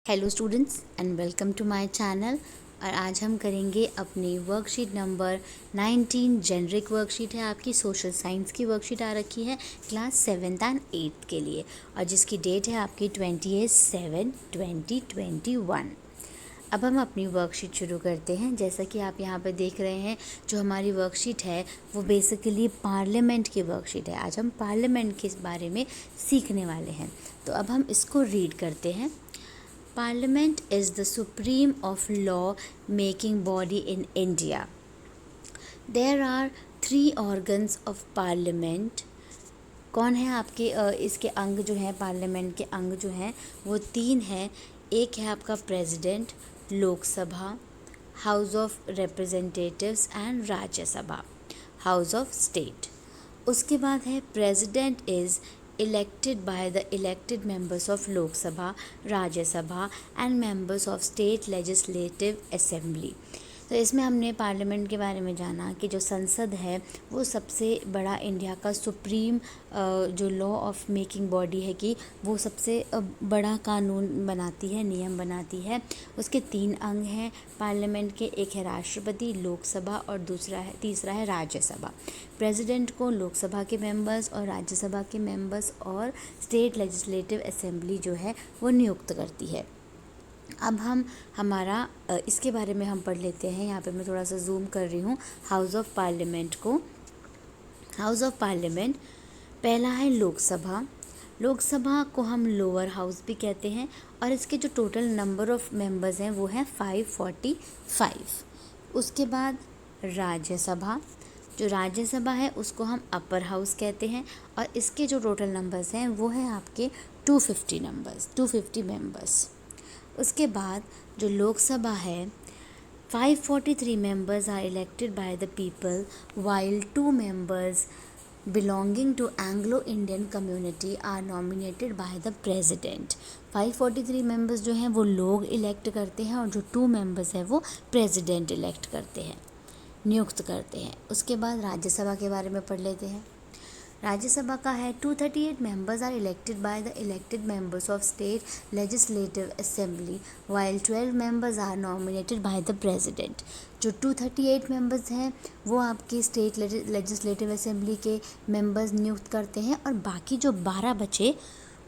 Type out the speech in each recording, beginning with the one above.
Hello students and welcome to my channel. और आज हम करेंगे अपनी वर्कशीट नंबर 19। जेनरिक वर्कशीट है, आपकी सोशल साइंस की वर्कशीट आ रखी है क्लास 7th एंड 8th के लिए, और जिसकी डेट है आपकी 28/7/2021। अब हम अपनी वर्कशीट शुरू करते हैं। जैसा कि आप यहाँ पर देख रहे हैं, जो हमारी वर्कशीट है वो बेसिकली पार्लियामेंट की वर्कशीट है। आज हम पार्लियामेंट के बारे में सीखने वाले हैं, तो अब हम इसको रीड करते हैं। Parliament is the supreme of law-making body in India. There are 3 organs of Parliament. कौन है आपके इसके अंग जो हैं, पार्लियामेंट के अंग जो हैं वो 3 हैं। एक है आपका president, Lok Sabha, house of representatives and Rajya Sabha, house of state. उसके बाद है president is elected by the elected members of Lok Sabha, Rajya Sabha and members of State Legislative Assembly। तो इसमें हमने पार्लियामेंट के बारे में जाना कि जो संसद है वो सबसे बड़ा इंडिया का सुप्रीम जो लॉ ऑफ मेकिंग बॉडी है कि वो सबसे बड़ा कानून बनाती है, नियम बनाती है। उसके 3 अंग हैं पार्लियामेंट के, एक है राष्ट्रपति, लोकसभा और तीसरा है राज्यसभा। प्रेसिडेंट को लोकसभा के मेंबर्स और राज्यसभा के मेंबर्स और स्टेट लेजिस्लेटिव असेंबली जो है वो नियुक्त करती है। अब हम इसके बारे में हम पढ़ लेते हैं। यहाँ पे मैं थोड़ा सा जूम कर रही हूँ हाउस ऑफ पार्लियामेंट को। हाउस ऑफ पार्लियामेंट पहला है लोकसभा। लोकसभा को हम लोअर हाउस भी कहते हैं, और इसके जो टोटल नंबर ऑफ मेंबर्स हैं वो हैं 545। उसके बाद राज्यसभा, जो राज्यसभा है उसको हम अपर हाउस कहते हैं, और इसके जो टोटल नंबर्स हैं वो हैं आपके 250 मेंबर्स। उसके बाद जो लोकसभा है 543 members are elected by the people, while 2 members belonging to Anglo-Indian community are nominated by the president। 543 members जो हैं वो लोग इलेक्ट करते हैं, और जो 2 members हैं वो प्रेसिडेंट इलेक्ट करते हैं, नियुक्त करते हैं। उसके बाद राज्यसभा के बारे में पढ़ लेते हैं। राज्यसभा का है 238 members are elected by the elected members of state legislative assembly, while 12 members are nominated by the president। जो 238 members हैं वो आपकी स्टेट लेजिस्लेटिव असेंबली के मेंबर्स नियुक्त करते हैं, और बाकी जो 12 बचे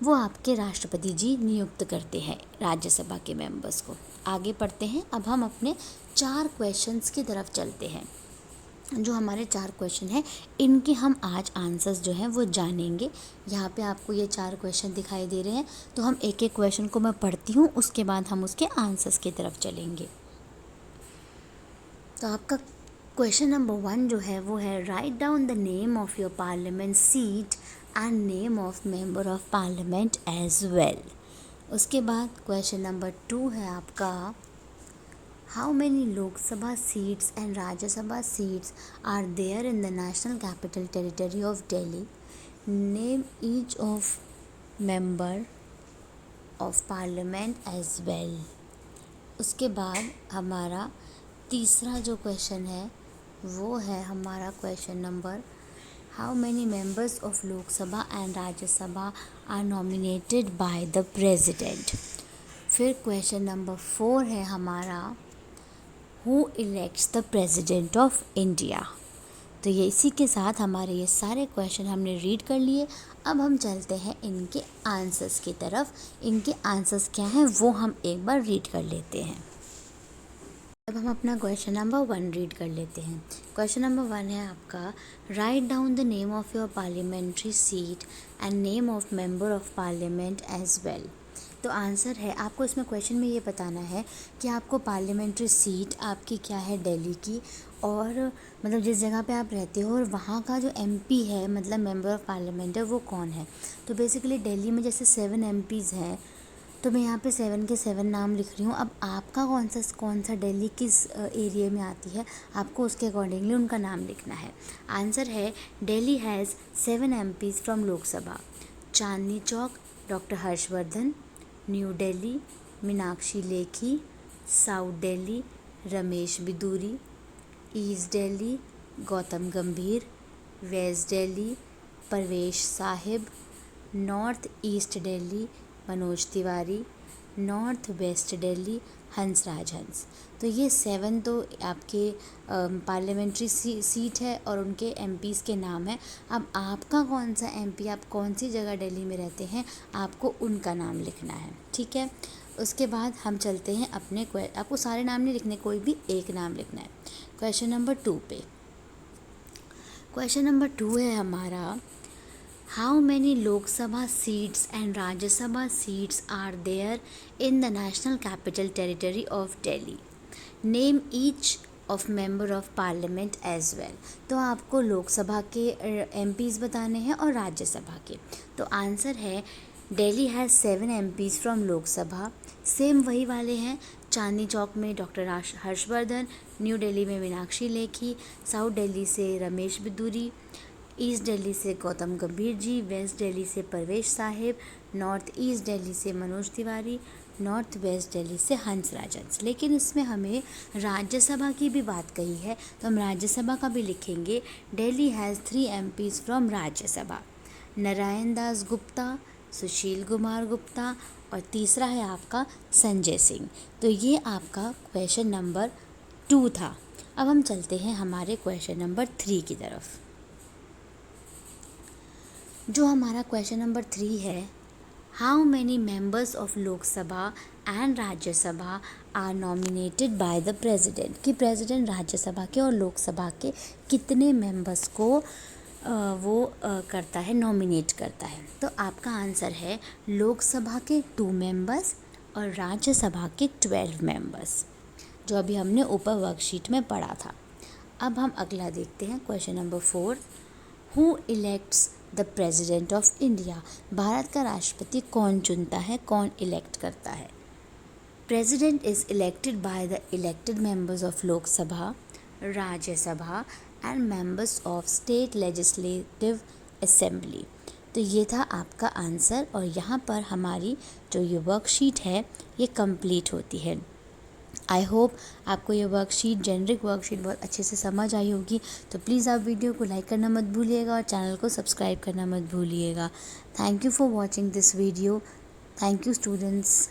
वो आपके राष्ट्रपति जी नियुक्त करते हैं राज्यसभा के मेंबर्स को। आगे पढ़ते हैं। अब हम अपने 4 क्वेश्चंस की तरफ चलते हैं। जो हमारे 4 क्वेश्चन हैं इनके हम आज आंसर्स जो हैं वो जानेंगे। यहाँ पे आपको ये 4 क्वेश्चन दिखाई दे रहे हैं, तो हम एक एक क्वेश्चन को मैं पढ़ती हूँ, उसके बाद हम उसके आंसर्स की तरफ चलेंगे। तो आपका क्वेश्चन नंबर 1 जो है वो है write down the name of your parliament seat and name of member of parliament as well. उसके बाद क्वेश्चन नंबर 2 है आपका How many Lok Sabha seats and Rajya Sabha seats are there in the National Capital Territory of Delhi? Name each of member of Parliament as well। उसके बाद हमारा तीसरा जो question है वो है हमारा question number How many members of Lok Sabha and Rajya Sabha are nominated by the President। फिर क्वेश्चन नंबर 4 है हमारा Who elects the President of India। तो ये इसी के साथ हमारे ये सारे क्वेश्चन हमने रीड कर लिए। अब हम चलते हैं इनके आंसर्स की तरफ। इनके आंसर्स क्या हैं वो हम एक बार रीड कर लेते हैं। अब हम अपना क्वेश्चन नंबर 1 रीड कर लेते हैं। क्वेश्चन नंबर 1 है आपका write down the name of your parliamentary seat and name of member of parliament as well. तो आंसर है, आपको इसमें क्वेश्चन में ये बताना है कि आपको पार्लियामेंट्री सीट आपकी क्या है दिल्ली की, और मतलब जिस जगह पे आप रहते हो और वहाँ का जो एमपी है मतलब मेंबर ऑफ पार्लियामेंट है वो कौन है। तो बेसिकली दिल्ली में जैसे 7 एमपीज़ हैं, तो मैं यहाँ पे 7 के 7 नाम लिख रही हूँ। अब आपका कौन सा दिल्ली किस एरिया में आती है, आपको उसके अकॉर्डिंगली उनका नाम लिखना है। आंसर है Delhi has 7 MPs from Lok Sabha. Chandni Chowk doctor Harshvardhan, New Delhi Meenakshi Lekhi, South Delhi Ramesh Bidhuri, East Delhi Gautam Gambhir, West Delhi Parvesh Sahib, North East Delhi Manoj Tiwari, North West Delhi Hansraj Hans. तो ये 7 तो आपके पार्लियामेंट्री सीट है और उनके एमपीज़ के नाम है। अब आपका कौन सा एमपी, आप कौन सी जगह दिल्ली में रहते हैं, आपको उनका नाम लिखना है, ठीक है। उसके बाद हम चलते हैं अपने आपको सारे नाम नहीं लिखने, कोई भी एक नाम लिखना है। क्वेश्चन नंबर 2 पे, क्वेश्चन नंबर 2 है हमारा, how many Lok Sabha seats and Rajya Sabha seats are there in the national capital territory of Delhi, name each of member of parliament as well. तो आपको लोकसभा के एमपीज़ बताने हैं और राज्यसभा के। तो आंसर है Delhi has 7 MPs from Lok Sabha, same वही वाले हैं। चांदनी चौक में डॉक्टर हर्षवर्धन, न्यू दिल्ली में मीनाक्षी लेखी, साउथ दिल्ली से रमेश बिदूरी, ईस्ट दिल्ली से गौतम गंभीर जी, वेस्ट दिल्ली से परवेश साहिब, नॉर्थ ईस्ट दिल्ली से मनोज तिवारी, नॉर्थ वेस्ट दिल्ली से हंसराज हंस। लेकिन इसमें हमें राज्यसभा की भी बात कही है, तो हम राज्यसभा का भी लिखेंगे। Delhi has 3 MPs from Rajya Sabha, Narayan Das Gupta, Sushil Kumar Gupta और तीसरा है आपका संजय सिंह। तो ये आपका क्वेश्चन नंबर 2 था। अब हम चलते हैं हमारे क्वेश्चन नंबर 3 की तरफ। जो हमारा क्वेश्चन नंबर 3 है, how many members of Lok Sabha and Rajya Sabha are nominated by the president, कि प्रेसिडेंट राज्यसभा के और लोकसभा के कितने मेंबर्स को करता है, नॉमिनेट करता है। तो आपका आंसर है लोकसभा के 2 मेंबर्स और राज्यसभा के 12 मेंबर्स, जो अभी हमने ऊपर वर्कशीट में पढ़ा था। अब हम अगला देखते हैं question number 4, who elects the president of India, Bharat का राष्ट्रपति कौन चुनता है, कौन इलेक्ट करता है। President is elected by the elected members of Lok Sabha, Rajya Sabha and members of state legislative assembly. तो ये था आपका आंसर और यहाँ पर हमारी जो ये वर्कशीट है ये कंप्लीट होती है। आई होप आपको ये वर्कशीट, जेनरिक वर्कशीट बहुत अच्छे से समझ आई होगी। तो प्लीज़ आप वीडियो को लाइक करना मत भूलिएगा और चैनल को सब्सक्राइब करना मत भूलिएगा। Thank you for watching this video. Thank you students.